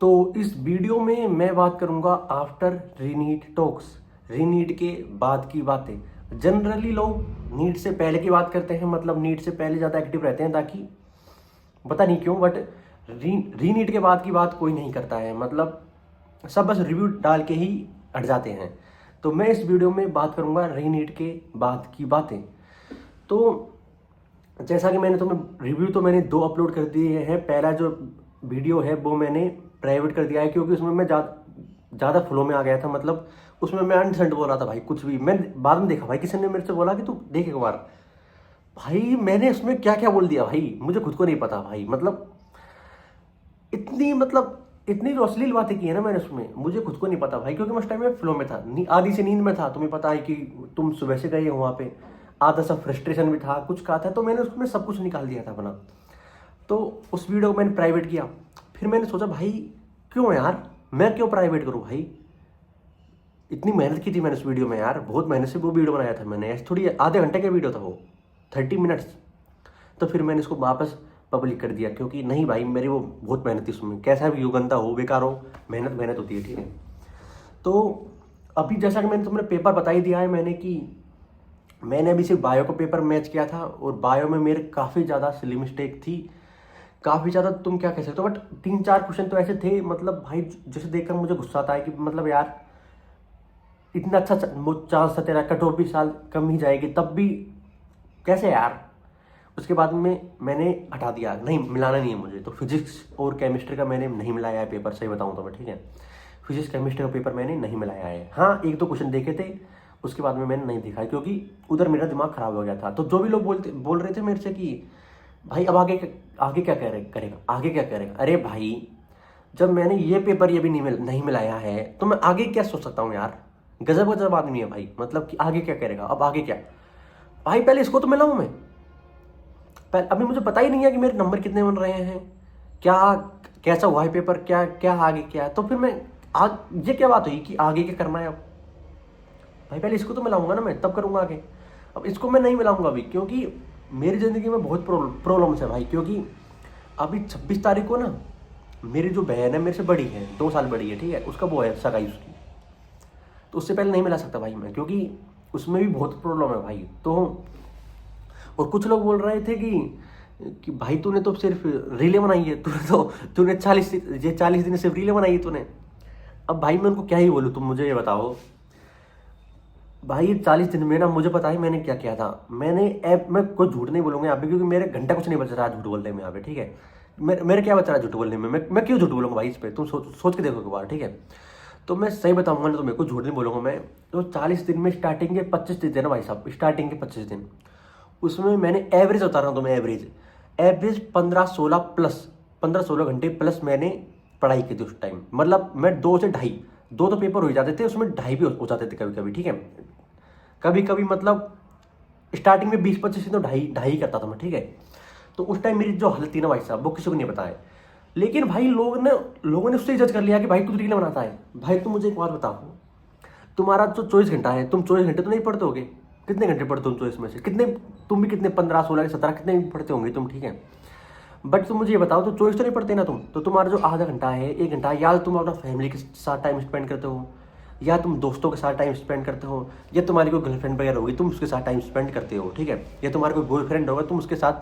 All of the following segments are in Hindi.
तो इस वीडियो में मैं बात करूंगा आफ्टर रीनीट टॉक्स, रीनीट के बाद की बातें। जनरली लोग नीट से पहले की बात करते हैं, मतलब नीट से पहले ज़्यादा एक्टिव रहते हैं, ताकि पता नहीं क्यों, बट रीनीट के बाद की बात कोई नहीं करता है, मतलब सब बस रिव्यू डाल के ही हट जाते हैं। तो मैं इस वीडियो में बात करूंगा रीनीट के बाद की बातें। तो जैसा कि मैंने तुम्हें रिव्यू तो मैंने 2 अपलोड कर दिए हैं। पहला जो वीडियो है वो मैंने प्राइवेट कर दिया है, क्योंकि उसमें मैं ज़्यादा फ्लो में आ गया था। मतलब उसमें मैं अनसेंट बोल रहा था भाई, कुछ भी। मैं बाद में देखा भाई, किसी ने मेरे से बोला कि तू देख एक बार। भाई मैंने उसमें क्या क्या बोल दिया भाई, मुझे खुद को नहीं पता भाई। इतनी जो अश्लील बातें की है ना मैंने उसमें, मुझे खुद को नहीं पता भाई, क्योंकि मैं उस टाइम में फ्लो में था, आधी से नींद में था। तुम्हें पता है कि तुम सुबह से गए हो वहाँ पे, आधा सा फ्रस्ट्रेशन भी था, कुछ कहा था, तो मैंने उसमें सब कुछ निकाल दिया था अपना। तो उस वीडियो को मैंने प्राइवेट किया। फिर मैंने सोचा भाई क्यों यार, मैं क्यों प्राइवेट करूँ भाई। इतनी मेहनत की थी मैंने उस वीडियो में यार, बहुत मेहनत से वो वीडियो बनाया था मैंने। ऐसे थोड़ी आधे घंटे का वीडियो था वो, 30 मिनट्स। तो फिर मैंने इसको वापस पब्लिक कर दिया, क्योंकि नहीं भाई मेरी वो बहुत मेहनत थी उसमें। कैसा भी हो, गंदा हो, बेकार हो, मेहनत मेहनत होती है, ठीक है। तो अभी जैसा कि मैंने तुम्हें पेपर बता ही दिया है मैंने, कि मैंने अभी सिर्फ बायो का पेपर मैच किया था, और बायो में मेरे काफ़ी ज़्यादा सिली मिस्टेक थी, काफ़ी ज़्यादा। तुम क्या कह सकते हो, बट 3-4 क्वेश्चन तो ऐसे थे, मतलब भाई जैसे देखकर मुझे गुस्सा आता है कि मतलब यार इतना अच्छा चांस था तेरा, कट ऑफ भी साल कम ही जाएगी, तब भी कैसे यार। उसके बाद में मैंने हटा दिया, नहीं मिलाना नहीं है मुझे। तो फिजिक्स और केमिस्ट्री का मैंने नहीं मिलाया है पेपर, सही बताऊँ तो मैं, ठीक है। फिजिक्स केमिस्ट्री का पेपर मैंने नहीं मिलाया है। हाँ 1-2 क्वेश्चन देखे थे, उसके बाद में मैंने नहीं देखा, क्योंकि उधर मेरा दिमाग खराब हो गया था। तो जो भी लोग बोल रहे थे मेरे से कि भाई अब आगे क्या करेगा, आगे क्या करेगा। अरे भाई जब मैंने ये पेपर ये भी नहीं मिलाया है, तो मैं आगे क्या सोच सकता हूँ यार। गजब गजब आदमी है भाई, मतलब कि आगे क्या करेगा, अब आगे क्या। भाई पहले इसको तो मिलाऊं मैं। अभी मुझे पता ही नहीं है कि मेरे नंबर कितने बन रहे हैं, क्या कैसा हुआ है पेपर, क्या क्या आगे क्या है। तो फिर मैं ये क्या बात हुई कि आगे क्या करना है अब। भाई पहले इसको तो मिलाऊंगा ना मैं, तब करूंगा आगे। अब इसको मैं नहीं मिलाऊंगा अभी, क्योंकि मेरी ज़िंदगी में बहुत प्रॉब्लम्स है भाई। क्योंकि अभी 26 तारीख को ना, मेरी जो बहन है मेरे से बड़ी है, 2 साल बड़ी है, ठीक है, उसका वो है सगाई उसकी। तो उससे पहले नहीं मिला सकता भाई मैं, क्योंकि उसमें भी बहुत प्रॉब्लम है भाई। तो और कुछ लोग बोल रहे थे कि भाई तूने तो सिर्फ रीलें बनाई है, तूने 40 दिन सिर्फ रीलें बनाई है तूने। अब भाई मैं उनको क्या ही बोलूँ, तुम मुझे ये बताओ। भाई 40 दिन में ना, मुझे पता है मैंने क्या किया था। मैं कोई झूठ नहीं बोलूँगा यहाँ पे, क्योंकि मेरे घंटा कुछ नहीं बच रहा झूठ बोलने में यहाँ पे, ठीक है। मेरे क्या बच रहा है झूठ बोलने में, मैं क्यों झूठ बोलूँगा भाई इस पर, तुम सोच के देखो एक बार, ठीक है। तो मैं सही बताऊंगा ना, तो मेरे को झूठ नहीं बोलूँगा मैं। तो 40 दिन में स्टार्टिंग के 25 दिन थे ना भाई साहब, स्टार्टिंग के 25 दिन, उसमें मैंने एवरेज बता रहा हूँ तुम्हें, एवरेज 15-16 घंटे प्लस मैंने पढ़ाई की थी उस टाइम। मतलब मैं 2 से ढाई, 2 तो पेपर हो जाते थे, उसमें ढाई भी हो जाते थे कभी कभी, ठीक है। कभी कभी मतलब स्टार्टिंग में 20-25 दिन तो ढाई ढाई करता था मैं, ठीक है। तो उस टाइम मेरी जो हालत थी ना भाई साहब, वो किसी को नहीं पता है। लेकिन भाई लोगों ने उससे जज कर लिया कि भाई तू रील बनाता है। भाई तुम मुझे एक बात बताओ, तुम्हारा जो 24 घंटा है, तुम 24 घंटे तो नहीं पढ़ते होगे। कितने घंटे पढ़ते हो तुम 24 में से, कितने तुम भी कितने 15-16-17 कितने भी पढ़ते होंगे तुम, ठीक है। बट तुम मुझे ये बताओ, तो 24 तो नहीं पढ़ते ना तुम, तो तुम्हारा जो आधा घंटा है, 1 घंटा, या तुम अपना फैमिली के साथ टाइम स्पेंड करते हो, या तुम दोस्तों के साथ टाइम स्पेंड करते हो, या तुम्हारी कोई गर्लफ्रेंड वगैरह होगी तुम उसके साथ टाइम स्पेंड करते हो, ठीक है। या तुम्हारा कोई बॉयफ्रेंड होगा, तुम उसके साथ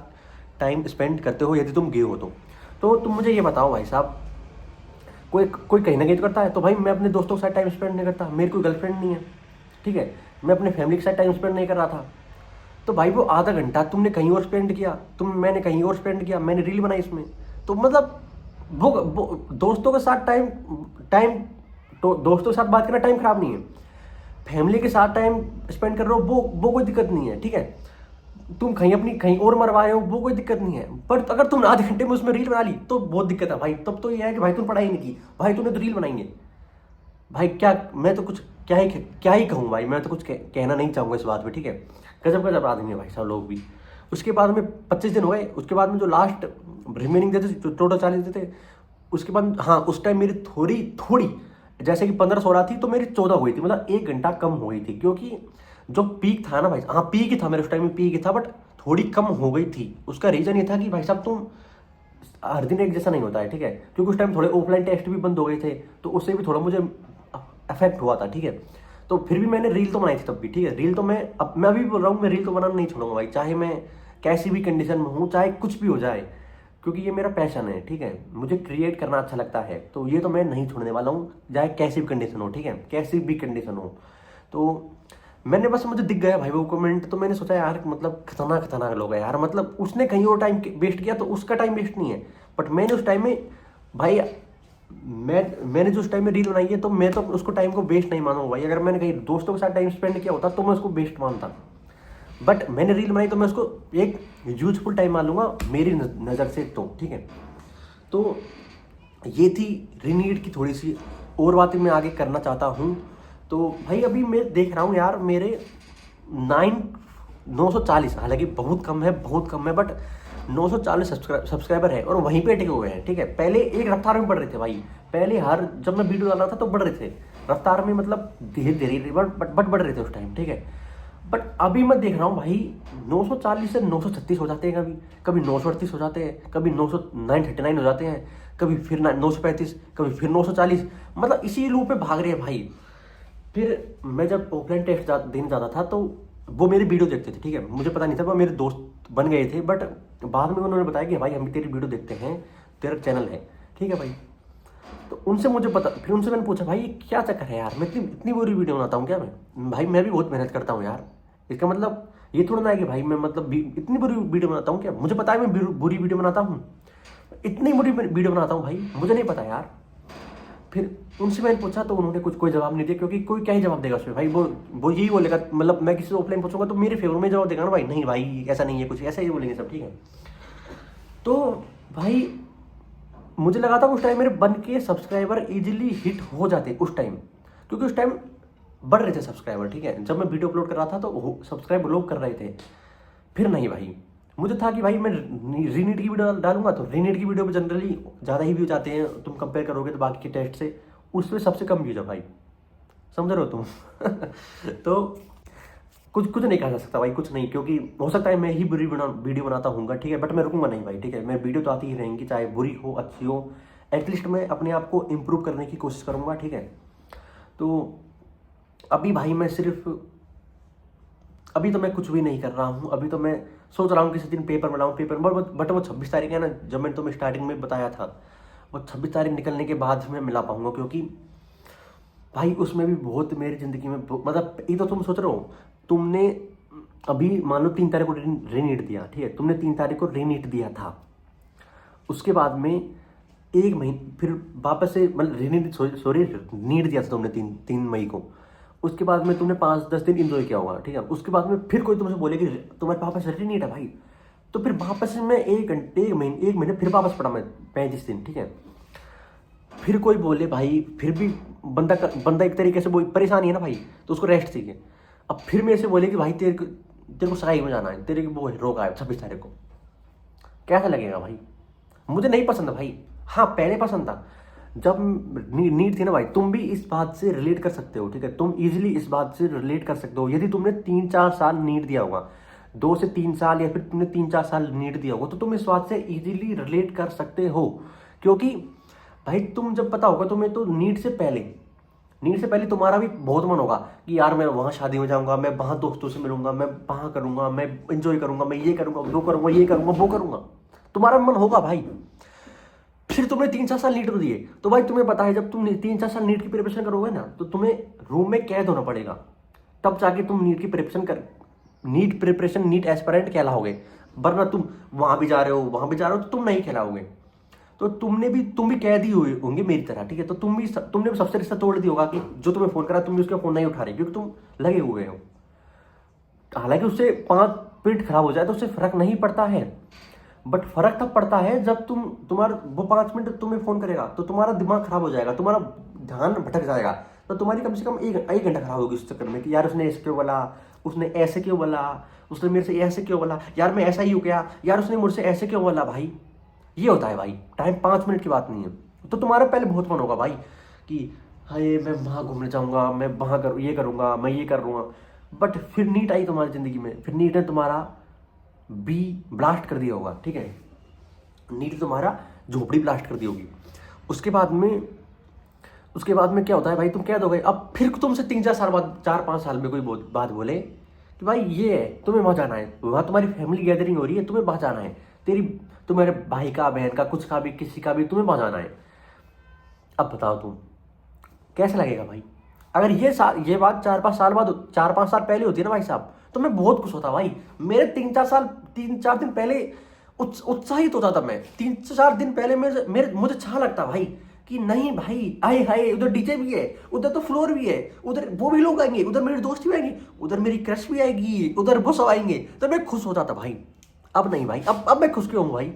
टाइम स्पेंड करते हो, यदि तुम गे हो तो तुम मुझे ये बताओ भाई साहब, कोई कोई कहीं ना कहीं तो करता है। तो भाई मैं अपने दोस्तों के साथ टाइम स्पेंड नहीं करता, मेरी कोई गर्लफ्रेंड नहीं है, ठीक है। मैं अपने फैमिली के साथ टाइम स्पेंड नहीं कर रहा था। तो भाई वो आधा घंटा तुमने कहीं और स्पेंड किया, मैंने कहीं और स्पेंड किया, मैंने रील बनाई इसमें। तो मतलब वो दोस्तों के साथ टाइम टाइम तो दोस्तों के साथ बात करना टाइम खराब नहीं है, फैमिली के साथ टाइम स्पेंड कर रहे हो वो कोई दिक्कत नहीं है, ठीक है। तुम कहीं और मरवाए हो, वो कोई दिक्कत नहीं है। पर अगर तुमने आधे घंटे में उसमें रील बना ली तो बहुत दिक्कत है भाई। तब तो ये है कि भाई तुम पढ़ाई नहीं की, भाई तुमने तो रील बनाएंगे। भाई क्या, मैं तो कुछ क्या ही कहूँ भाई, मैं तो कुछ कहना नहीं चाहूँगा इस बात पे, ठीक है। गजब गजब आदमी है भाई साहब लोग भी। उसके बाद में 25 दिन हो गए, उसके बाद में जो लास्ट रिमेनिंग देते थे, टोटल 40 देते थे, उसके बाद हाँ उस टाइम मेरी थोड़ी थोड़ी, जैसे कि 15-16 थी, तो मेरी 14 हुई थी, मतलब 1 घंटा कम हो गई थी। क्योंकि जो पीक था ना भाई, हाँ पीक ही था मेरे उस टाइम में, पीक ही था, बट थोड़ी कम हो गई थी। उसका रीज़न ये था कि भाई साहब तुम हर दिन एक जैसा नहीं होता है, ठीक है, क्योंकि उस टाइम थोड़े ऑफलाइन टेस्ट भी बंद हो गए थे, तो उससे भी थोड़ा मुझे अफेक्ट हुआ था, ठीक है। तो फिर भी मैंने रील तो बनाई थी तब भी, ठीक है। रील तो मैं अभी बोल रहा हूँ, मैं रील तो बनाना नहीं छोड़ूंगा भाई, चाहे मैं कैसी भी कंडीशन में हूँ, चाहे कुछ भी हो जाए, क्योंकि ये मेरा पैशन है, ठीक है। मुझे क्रिएट करना अच्छा लगता है, तो ये तो मैं नहीं छोड़ने वाला हूँ, चाहे कैसी भी कंडीशन हो, ठीक है, कैसी भी कंडीशन हो। तो मैंने बस, मुझे दिख गया भाई वो कमेंट, तो मैंने सोचा यार मतलब खतरनाक खतरनाक लोग हैं यार, मतलब उसने कहीं और टाइम वेस्ट किया तो उसका टाइम वेस्ट नहीं है, बट मैंने उस टाइम में भाई, मैंने जो उस टाइम में रील बनाई है, तो मैं तो उसको टाइम को वेस्ट नहीं मानूंगा भाई। अगर मैंने कहीं दोस्तों के साथ टाइम स्पेंड किया होता तो मैं उसको वेस्ट मानता, बट मैंने रील बनाई तो मैं उसको एक यूजफुल टाइम मान लूंगा मेरी नज़र से, तो ठीक है। तो ये थी रीनीड की थोड़ी सी और बातें मैं आगे करना चाहता हूँ। तो भाई अभी मैं देख रहा हूँ यार, मेरे 940, हालांकि बहुत कम है, बहुत कम है, बट 940 सब्सक्राइबर है, और वहीं पे टिके हुए हैं, ठीक है। पहले एक रफ्तार में बढ़ रहे थे भाई, पहले हर जब मैं वीडियो डाल रहा था तो बढ़ रहे थे रफ्तार में, मतलब धीरे धीरे बट बढ़ रहे थे उस टाइम, ठीक है। बट अभी मैं देख रहा हूँ भाई 940 से 936 हो जाते हैं, कभी कभी 938 हो जाते हैं, कभी 939 हो जाते हैं, कभी फिर 935, कभी फिर 940, मतलब इसी लूप पे भाग रहे हैं भाई। फिर मैं जब ऑफलाइन टेस्ट देने जाता था तो वो मेरी वीडियो देखते थे, ठीक है। मुझे पता नहीं था, वो मेरे दोस्त बन गए थे, बट बाद में उन्होंने बताया कि भाई हम तेरी वीडियो देखते हैं, तेरा चैनल है, ठीक है भाई। तो उनसे मुझे पता, फिर उनसे मैंने पूछा भाई क्या चक्कर है यार, मैं इतनी इतनी बुरी वीडियो बनाता हूँ क्या मैं? भाई मैं भी बहुत मेहनत करता हूँ यार, इसका मतलब ये थोड़ा ना है कि भाई मैं मतलब इतनी बुरी वीडियो बनाता हूँ क्या? मुझे पता है मैं बुरी वीडियो बनाता हूँ, इतनी बुरी वीडियो बनाता हूँ भाई, मुझे नहीं पता यार। फिर उनसे मैंने पूछा तो उन्होंने कोई जवाब नहीं दिया, क्योंकि कोई क्या ही जवाब देगा उसमें भाई, वो यही बोलेगा, मतलब मैं किसी से ऑफलाइन पूछूंगा तो मेरे फेवर में जवाब देगा ना भाई, नहीं भाई ऐसा नहीं है, कुछ ऐसा ही बोलेंगे सब, ठीक है। तो भाई मुझे लगा था उस टाइम मेरे बन के सब्सक्राइबर इजीली हिट हो जाते उस टाइम, क्योंकि उस टाइम बढ़ रहे थे सब्सक्राइबर, ठीक है। जब मैं वीडियो अपलोड कर रहा था तो सब्सक्राइब लोग कर रहे थे। फिर नहीं भाई, मुझे था कि भाई मैं रीनीट की वीडियो डालूंगा तो रीनीट की वीडियो में जनरली ज़्यादा ही व्यूज आते हैं, तुम कंपेयर करोगे तो बाकी के टेस्ट से, उसमें सबसे कम व्यूज है भाई, समझ रहे हो तुम? तो कुछ कुछ नहीं कहा जा सकता भाई, कुछ नहीं, क्योंकि हो सकता है मैं ही बुरी वीडियो बनाता हूँ, ठीक है, बट मैं रुकूंगा नहीं भाई, ठीक है। मैं वीडियो तो आती ही रहेंगी, चाहे बुरी हो अच्छी हो, एटलीस्ट मैं अपने आप को इम्प्रूव करने की कोशिश करूँगा, ठीक है। तो अभी भाई मैं सिर्फ, अभी तो मैं कुछ भी नहीं कर रहा हूँ, अभी तो मैं सोच रहा हूँ किसी दिन पेपर बनाऊँ, पेपर, बट वो 26 तारीख है ना, जब मैंने तुम्हें स्टार्टिंग में बताया था, वो 26 तारीख निकलने के बाद मैं मिला पाऊंगा, क्योंकि भाई उसमें भी बहुत मेरी ज़िंदगी में मतलब, ये तो तुम सोच रहे हो, तुमने अभी मान लो 3 तारीख को रीनीट दिया, ठीक है, तुमने 3 तारीख को रीनीट दिया था, उसके बाद में एक महीने फिर वापस से, मतलब रीनीट सॉरी नीट दिया था तुमने 3 मई को, उसके बाद में तुमने 5-10 दिन इंजॉय किया होगा, ठीक है। उसके बाद में फिर कोई तुमसे बोले कि तुम्हारे पापा से रीनीट है भाई, तो फिर वापस से मैं एक महीने फिर वापस पड़ा मैं 35 दिन, ठीक है। फिर कोई बोले भाई, फिर भी बंदा एक तरीके से वो परेशानी है ना भाई, तो उसको रेस्ट चाहिए। अब फिर मेरे से बोले कि भाई तेरे को सगाई में जाना है, तेरे को वो रोक आया 26 तारीख को, कैसा लगेगा भाई? मुझे नहीं पसंद है भाई, हाँ पहले पसंद था जब नीड थी ना भाई। तुम भी इस बात से रिलेट कर सकते हो, ठीक है, तुम इजीली इस बात से रिलेट कर सकते हो, यदि तुमने 3-4 साल नीड दिया होगा, 2 से 3 साल, या फिर तुमने 3-4 साल नीड दिया होगा, तो तुम इस बात से इजीली रिलेट कर सकते हो। क्योंकि भाई तुम जब पता होगा तुम्हें, तो नीड से पहले तुम्हारा भी बहुत मन होगा कि यार मैं वहाँ शादी में जाऊंगा, मैं वहाँ दोस्तों से मिलूंगा, मैं वहाँ करूंगा, मैं इंजॉय करूंगा, मैं ये करूंगा, वो करूंगा, ये करूंगा, वो करूंगा, तुम्हारा मन होगा भाई। फिर तुमने 3-4 साल नीट दिए, तो भाई तुम्हें पता है जब तुम 3-4 साल नीट की प्रिपरेशन करोगे ना, तो तुम्हें रूम में कैद होना पड़ेगा, तब जाके तुम नीट की प्रिपरेशन नीट एस्पिरेंट कहलाओगे, वरना तुम वहां भी जा रहे हो, वहां भी जा रहे हो, तो तुम नहीं कहलाओगे। तो तुम भी कैद ही हुए होंगे मेरी तरह, ठीक है। तो तुमने भी सबसे रिश्ता तोड़ दिया होगा कि जो तुम्हें फोन करा तुम भी उसका फोन नहीं उठा रहे, क्योंकि तुम लगे हुए हो। हालांकि उससे 5 मिनट खराब हो जाए तो उससे फर्क नहीं पड़ता है, बट फर्क तब पड़ता है जब तुम्हारा वो 5 मिनट तुम्हें फोन करेगा तो तुम्हारा दिमाग खराब हो जाएगा, तुम्हारा ध्यान भटक जाएगा, तो तुम्हारी कम से कम एक घंटा खराब होगी उस चक्कर में कि यार उसने ऐसे क्यों बोला, उसने ऐसे क्यों बोला, उसने मेरे से ऐसे क्यों बोला, यार मैं ऐसा ही हो गया, यार उसने मुझसे ऐसे क्यों बोला। भाई ये होता है भाई, टाइम 5 मिनट की बात नहीं है। तो तुम्हारा पहले बहुत मन होगा भाई कि हाय मैं वहाँ घूमने जाऊँगा, मैं वहाँ ये करूँगा, मैं ये कर लूँगा, बट फिर नीट आई तुम्हारी ज़िंदगी में, फिर नीट ने तुम्हारा बी ब्लास्ट कर दिया होगा, ठीक है। नीट तुम्हारा झोपड़ी ब्लास्ट कर दी होगी। उसके बाद में क्या होता है भाई, तुम कह दोगे, अब फिर तुमसे 3-4 साल बाद, 4-5 साल में कोई बात बोले कि भाई ये है, तुम्हें वहाँ जाना है, वहाँ तुम्हारी फैमिली गैदरिंग हो रही है, तुम्हें वहाँ जाना है, तुम्हारे भाई का, बहन का, कुछ का भी, किसी का भी, तुम्हें वहाँ जाना है। अब बताओ तुम कैसा लगेगा भाई? अगर ये बात 4-5 साल बाद, 4-5 साल पहले होती है ना भाई साहब, तो मैं बहुत खुश होता भाई। मेरे 3-4 दिन पहले उत्साहित होता था मैं। 3-4 दिन पहले मुझे अच्छा लगता भाई कि नहीं भाई, आए हाय, उधर डीजे भी है, उधर तो फ्लोर भी है, उधर वो भी लोग आएंगे, उधर मेरे दोस्त भी आएंगे, उधर मेरी क्रश भी आएगी, उधर वो सब आएंगे, तो मैं खुश होता था भाई। अब नहीं भाई, अब मैं खुश क्यों हूँ भाई?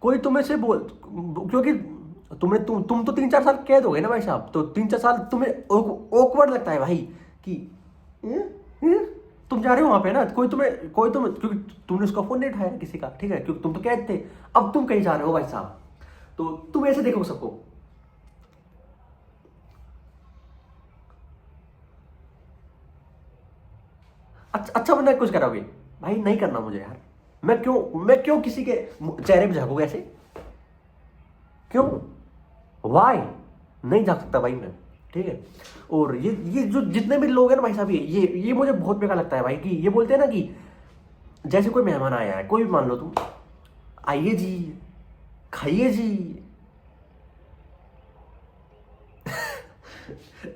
कोई तुम्हें से बोल, क्योंकि तुम तो 3-4 साल कह दोगे ना भाई साहब, तो 3-4 साल तुम्हें ऑकवर्ड लगता है भाई कि तुम जा रहे हो वहां पे ना, कोई तुम्हें क्योंकि तुमने उसका फोन नहीं उठाया किसी का, ठीक है, क्योंकि तुम तो कहते थे। अब तुम कहीं जा रहे हो भाई साहब, तो तुम ऐसे देखो सबको। अच्छा बनना कुछ करोगे भाई? नहीं करना मुझे यार। मैं क्यों किसी के चेहरे पे झांकूंगा ऐसे? क्यों? वाई? नहीं जा सकता भाई मैं, ठीक है। और ये जो जितने भी लोग हैं ना भाई साहब, ये मुझे बहुत बेकार लगता है भाई कि ये बोलते हैं ना कि जैसे कोई मेहमान आया है, कोई भी मान लो तुम, आइए जी, खाइए जी।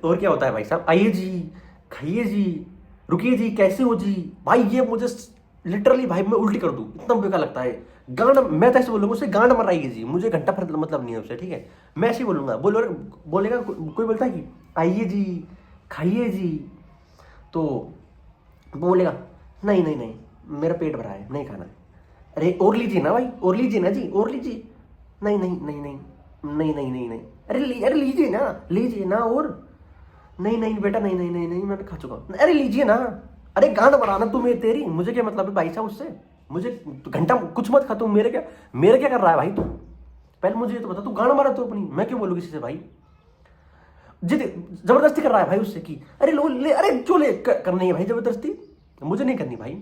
और क्या होता है भाई साहब, आइए जी, खाइए जी, रुकिए जी, कैसे हो जी। भाई ये मुझे लिटरली भाई मैं उल्टी कर दूं, इतना बेकार लगता है। गांड, मैं तो ऐसे बोलूंगा उससे, गांड मराइए जी, मुझे घंटा भर मतलब नहीं है उससे, ठीक है। मैं ऐसे ही बोलूंगा। बोलेगा कोई बोलता है कि आइए जी, खाइए जी, तो बोलेगा नहीं नहीं नहीं, मेरा पेट भरा है, नहीं खाना है। अरे और लीजिए ना भाई, और लीजिए ना जी, और लीजिए। नहीं नहीं नहीं नहीं नहीं नहीं नहीं नहीं, अरे लीजिए ना, लीजिए ना, और नहीं नहीं बेटा, नहीं नहीं नहीं नहीं, मैं खा चुका हूँ। अरे लीजिए ना। अरे गांड बनाना तुम्हें, तेरी मुझे क्या मतलब है भाई साहब उससे? मुझे घंटा कुछ मत खा, तुम मेरे क्या कर रहा है भाई तू? पहले मुझे ये तो बता, तू गांड मारा तू अपनी, मैं क्यों बोलूँ किसी से भाई? जिद जबरदस्ती कर रहा है भाई उससे कि अरे लो ले, अरे जो ले करनी है भाई जबरदस्ती, मुझे नहीं करनी भाई।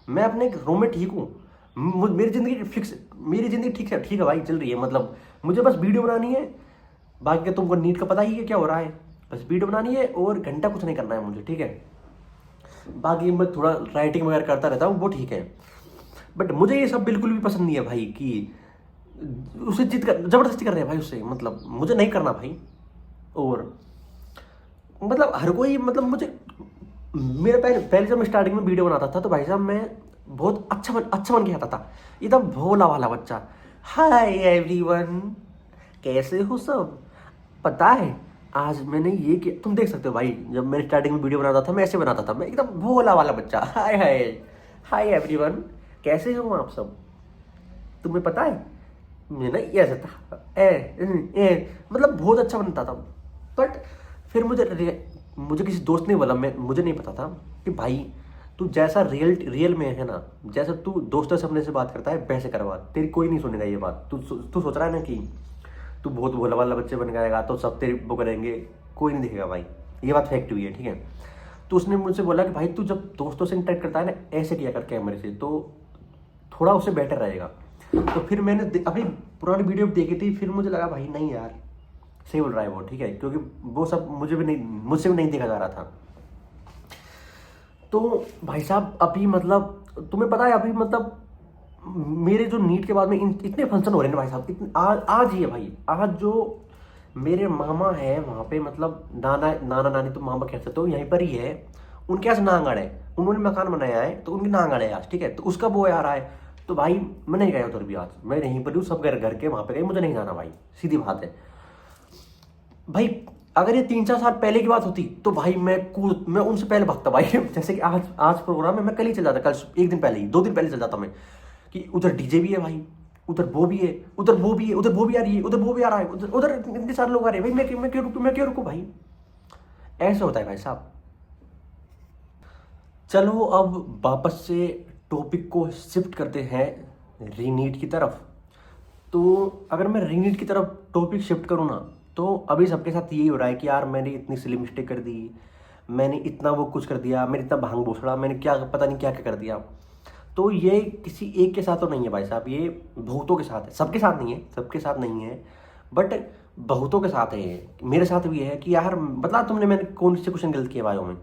मैं अपने रूम में ठीक हूँ, मेरी जिंदगी फिक्स, मेरी जिंदगी ठीक है भाई, चल रही है। मतलब मुझे बस वीडियो बनानी है, बाकी तुमको नीट का पता ही है क्या हो रहा है, बस वीडियो बनानी है और घंटा कुछ नहीं करना है मुझे, ठीक है। बाकी मैं थोड़ा राइटिंग वगैरह करता रहता हूँ, वो ठीक है। बट मुझे ये सब बिल्कुल भी पसंद नहीं है भाई कि उसे जबरदस्ती कर रहे हैं भाई उससे, मतलब मुझे नहीं करना भाई। और मतलब हर कोई, मतलब मुझे, मेरे पहले जब मैं स्टार्टिंग में वीडियो बनाता था तो भाई साहब मैं बहुत अच्छा बन के आता था, एकदम भोला वाला बच्चा। हाय एवरीवन, कैसे हो सब? पता है आज मैंने ये किया, तुम देख सकते हो भाई, जब मैं स्टार्टिंग में वीडियो बनाता था मैं ऐसे बनाता था, मैं एकदम भोला वाला बच्चा। हाय हाय, हाय एवरीवन, कैसे हो आप सब? तुम्हें पता है मैं ना ये ऐसा था, मतलब बहुत अच्छा बनता था। बट फिर मुझे किसी दोस्त ने बोला, मुझे नहीं पता था कि भाई तू जैसा रियल में है ना, जैसा तू दोस्तों से अपने से बात करता है वैसे करवा, तेरी कोई नहीं सुनेगा ये बात। तू सोच रहा है ना कि तू बहुत भोला वाला बच्चे बन जाएगा तो सब तेरी वो करेंगे, कोई नहीं दिखेगा भाई, ये बात फैक्ट हुई है, ठीक है। तो उसने मुझसे बोला कि भाई तू जब दोस्तों से इंटरेक्ट करता है ना, ऐसे किया कर कैमरे से, तो थोड़ा उससे बेटर रहेगा। तो फिर मैंने अपनी पुरानी वीडियो देखी थी, फिर मुझे लगा भाई नहीं यार, सही बोल रहा है वो, ठीक है, क्योंकि वो सब मुझसे भी नहीं देखा जा रहा था। तो भाई साहब अभी मतलब तुम्हें पता है, अभी मतलब मेरे जो नीट के बाद में इतने फंक्शन हो रहे हैं ना भाई साहब, आज ही है भाई, आज जो मेरे मामा है वहाँ पे, मतलब नाना नानी तो मामा कह सकते हो, यहीं पर ही है, उनके यहाँ नांगड़ है, उन्होंने मकान बनाया है तो उनकी नांगड़ है आज, ठीक है, तो उसका वो आ रहा है। तो भाई मैं नहीं गया उधर भी, आज मैं यहीं पर हूँ, सब घर के वहाँ पे गए, मुझे नहीं जाना भाई, सीधी बात है भाई। अगर ये 3-4 साल पहले की बात होती तो भाई मैं उनसे पहले भागता भाई। जैसे कि आज प्रोग्राम है, मैं कल ही चल जाता, कल 1 दिन पहले ही, 2 दिन पहले चल जाता मैं, कि उधर डीजे भी है भाई, उधर वो भी है, उधर वो भी है, उधर वो भी आ रही है, उधर वो भी आ रहा है, उधर इतने सारे लोग आ रहे हैं भाई, मैं क्यों रुकूं भाई? ऐसे होता है भाई साहब। चलो अब वापस से टॉपिक को शिफ्ट करते हैं रीनीट की तरफ। तो अगर मैं रीनीट की तरफ टॉपिक शिफ्ट करूँ ना, तो अभी सबके साथ यही हो रहा है कि यार मैंने इतनी सिली मिस्टेक कर दी, मैंने इतना वो कुछ कर दिया, मैंने इतना भांग भोसड़ा, मैंने क्या पता नहीं क्या क्या कर दिया। तो ये किसी एक के साथ तो नहीं है भाई साहब, ये बहुतों के साथ है, सबके साथ नहीं है, सबके साथ नहीं है, बट बहुतों के साथ है ये। मेरे साथ भी है कि यार बता तुमने, मैंने कौन से क्वेश्चन गलत किए बायो में।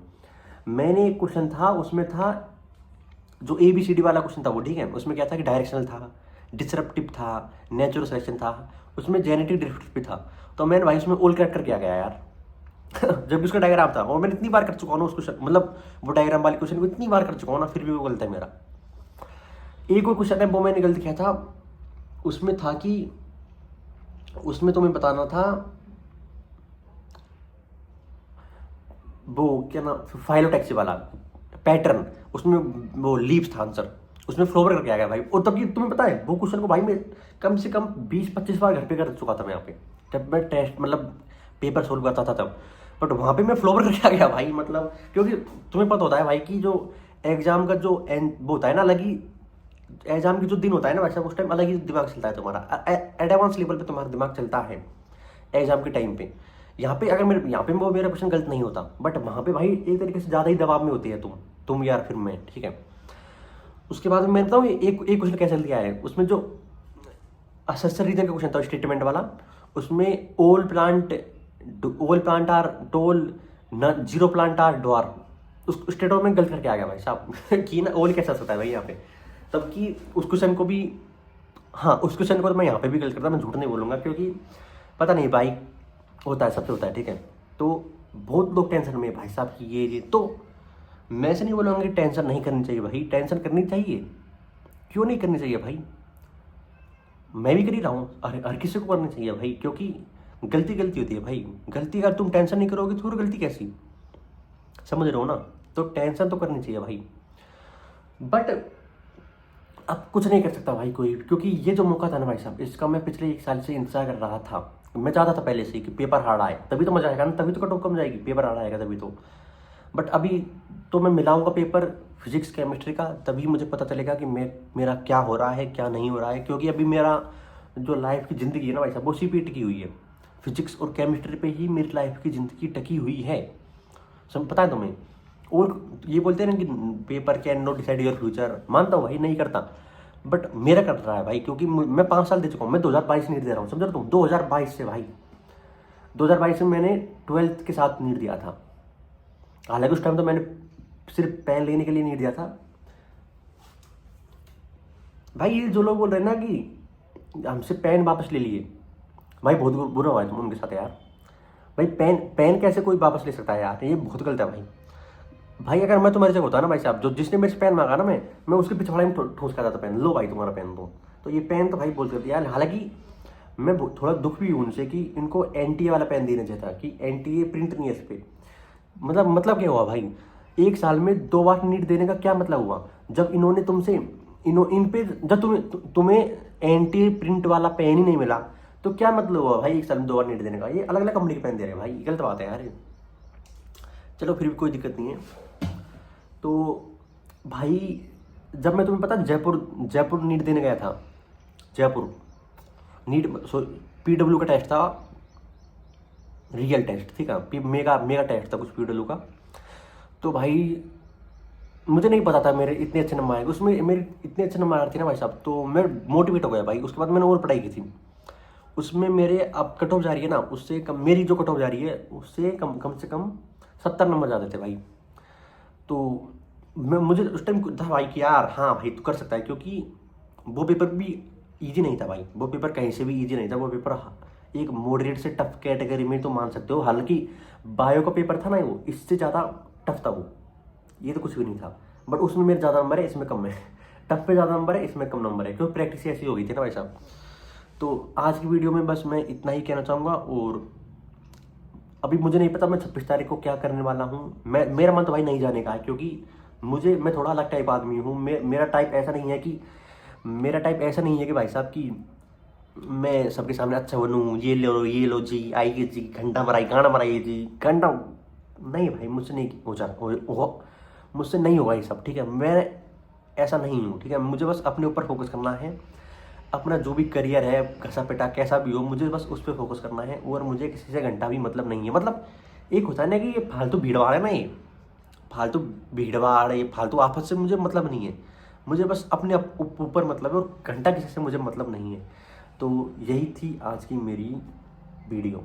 मैंने एक क्वेश्चन था, उसमें था जो ABCD वाला क्वेश्चन था वो, ठीक है, उसमें क्या था कि डायरेक्शनल था, डिसरप्टिव था, नेचुरल सिलेक्शन था, उसमें जेनेटिक ड्रिफ्ट भी था। तो मैंने भाई उसमें ऑल करेक्ट करके आ गया यार। जब भी उसका डायग्राम था, और मैंने इतनी बार कर चुका हूँ ना उस क्वेश्चन, मतलब वो डायग्राम वाले क्वेश्चन को इतनी बार कर चुका हूँ ना, फिर भी वो गलत है मेरा। एक और क्वेश्चन है वो मैंने गलत किया था, उसमें था कि उसमें तुम्हें बताना था वो क्या ना, फाइलोटैक्सी वाला पैटर्न, उसमें वो लीव्स था आंसर, उसमें फ्लोवर करके आ गया भाई। और तब ये तुम्हें पता है वो क्वेश्चन को भाई मैं कम से कम 20-25 बार घर पे कर चुका था मैं यहाँ पे, जब मैं टेस्ट मतलब पेपर सोल्व करता था तब। बट वहाँ पे मैं फ्लोवर करके आ गया भाई, मतलब क्योंकि तुम्हें पता होता है भाई कि जो एग्जाम का जो एंड वो होता है ना, अलग ही एग्जाम की जो दिन होता है ना वैसे उस टाइम अलग ही दिमाग चलता है तुम्हारा, एडवांस लेवल पे तुम्हारा दिमाग चलता है एग्जाम के टाइम पे। यहाँ पे अगर मेरे यहाँ पे वो मेरा क्वेश्चन गलत नहीं होता, बट वहाँ पे भाई एक तरीके से ज़्यादा ही दबाव में होती है तुम यार, फिर मैं, ठीक है। उसके बाद मैं बताऊँ एक क्वेश्चन कैसे दिया है, उसमें जो असेसर रीजन का क्वेश्चन था स्टेटमेंट वाला, उसमें all plant are tall, zero plant are dwarf, उस स्टेटमेंट में गलत करके आ गया भाई साहब। कि ना ओल कैसा होता है भाई यहाँ पे, तब कि उस क्वेश्चन को भी, हाँ उस क्वेश्चन को तो मैं यहाँ पे भी गलत करता, मैं झूठ नहीं बोलूँगा, क्योंकि पता नहीं भाई होता है, सबसे होता है, ठीक है। तो बहुत लोग टेंशन में है भाई साहब कि ये तो मैं ऐसे नहीं बोलूँगा कि टेंशन नहीं करनी चाहिए भाई, टेंशन करनी चाहिए, क्यों नहीं करनी चाहिए भाई, मैं भी कर ही रहा हूँ, हर किसी को करनी चाहिए भाई, क्योंकि गलती गलती होती है भाई, गलती अगर तुम टेंशन नहीं करोगे तो फिर गलती कैसी, समझ रहे हो ना। तो टेंशन तो करनी चाहिए भाई, बट अब कुछ नहीं कर सकता भाई कोई, क्योंकि ये जो मौका था ना भाई साहब, इसका मैं पिछले 1 साल से इंतजार कर रहा था। मैं चाहता था पहले से ही कि पेपर हार्ड आए तभी तो मजा आएगा ना, तभी तो कट ऑफ कम जाएगी, पेपर हार्ड आएगा तभी तो। बट अभी तो मैं मिलाऊंगा पेपर फिजिक्स केमिस्ट्री का, तभी मुझे पता चलेगा कि मेरा क्या हो रहा है क्या नहीं हो रहा है, क्योंकि अभी मेरा जो लाइफ की ज़िंदगी है ना भाई साहब, वो उसी पे टिकी हुई है, फिजिक्स और केमिस्ट्री पे ही मेरी लाइफ की ज़िंदगी टकी हुई है, सब पता है तुम्हें। और ये बोलते हैं ना कि paper can not decide your future, मानता हूँ भाई नहीं करता, बट मेरा कर रहा है भाई, क्योंकि मैं 5 साल दे चुका हूँ, मैं 2022 नीट दे रहा हूँ, समझ रहे तुम, 2022 से भाई, 2022 में मैंने 12th के साथ नीट दिया था। हालांकि उस टाइम तो मैंने सिर्फ पेन लेने के लिए नीट दिया था भाई। ये जो लोग बोल रहे हैं ना कि हमसे पेन वापस ले लिए, भाई बहुत बुरा हुआ है तुम उनके साथ यार। भाई पेन कैसे कोई वापस ले सकता है यार, ये बहुत गलत है भाई। भाई अगर मैं तुम्हारी जगह होता ना भाई साहब, जो जिसने मेरे से पेन मांगा ना, मैं उसके पिछवाड़े में ठोस कर था पेन, लो भाई तुम्हारा पेन दो। तो ये पेन तो भाई बोल करती यार, हालांकि मैं थोड़ा दुख भी हूँ उनसे कि इनको NTA वाला पेन देना चाहिए था, कि NTA प्रिंट नहीं है इस पर। मतलब क्या हुआ भाई, 1 साल में 2 बार नीट देने का क्या मतलब हुआ, जब इन्होंने तुमसे इन पे जब तुम्हें NTA प्रिंट वाला पेन ही नहीं मिला, तो क्या मतलब हुआ भाई 1 साल में 2 बार नीट देने का। ये अलग अलग कंपनी के पेन दे रहे हैं भाई, गलत बात है यार। चलो फिर भी कोई दिक्कत नहीं है। तो भाई जब मैं तुम्हें पता जयपुर नीट देने गया था, जयपुर नीट PW का टेस्ट था, रियल टेस्ट, ठीक है, मेगा टेस्ट था कुछ PW का। तो भाई मुझे नहीं पता था मेरे इतने अच्छे नंबर आएंगे, उसमें मेरे इतने अच्छे नंबर आ रहे थे ना भाई साहब, तो मैं मोटिवेट हो गया भाई। उसके बाद मैंने और पढ़ाई की थी, उसमें मेरे अब कट ऑफ जा रही है ना, उससे कम मेरी जो कट ऑफ जा रही है उससे कम से कम 70 नंबर जाते थे भाई। तो मुझे उस टाइम था भाई कि यार हाँ भाई तू कर सकता है, क्योंकि वो पेपर भी इजी नहीं था भाई, वो पेपर कहीं से भी इजी नहीं था, वो पेपर एक मॉडरेट से टफ कैटेगरी में तो मान सकते हो। हालांकि बायो का पेपर था ना, वो इससे ज़्यादा टफ था वो, ये तो कुछ भी नहीं था, बट उसमें मेरे ज़्यादा नंबर है, इसमें कम है। टफ पे ज़्यादा नंबर है, इसमें कम नंबर है, क्योंकि प्रैक्टिस ऐसी हो गई थी ना भाई साहब। तो आज की वीडियो में बस मैं इतना ही कहना चाहूँगा, और अभी मुझे नहीं पता मैं 26 तारीख को क्या करने वाला हूँ। मेरा मन तो भाई नहीं जाने का है, क्योंकि मैं थोड़ा अलग टाइप आदमी हूँ। मेरा टाइप ऐसा नहीं है कि भाई साहब कि मैं सबके सामने अच्छा बनूँ, ये लो जी, आइए जी, घंटा मराई गाना मराइए जी, घंटा नहीं भाई, मुझसे नहीं मुझसे नहीं होगा ये सब, ठीक है। मैं ऐसा नहीं हूँ, ठीक है। मुझे बस अपने ऊपर फोकस करना है, अपना जो भी करियर है घसा पिटा कैसा भी हो, मुझे बस उस पर फोकस करना है, और मुझे किसी से घंटा भी मतलब नहीं है। मतलब एक होता है ना कि ये फालतू भीड़ भाड़ है ना, ये फालतू भीड़ भाड़, ये फालतू आफत से मुझे मतलब नहीं है। मुझे बस अपने ऊपर मतलब है, और घंटा किसी से मुझे मतलब नहीं है। तो यही थी आज की मेरी वीडियो।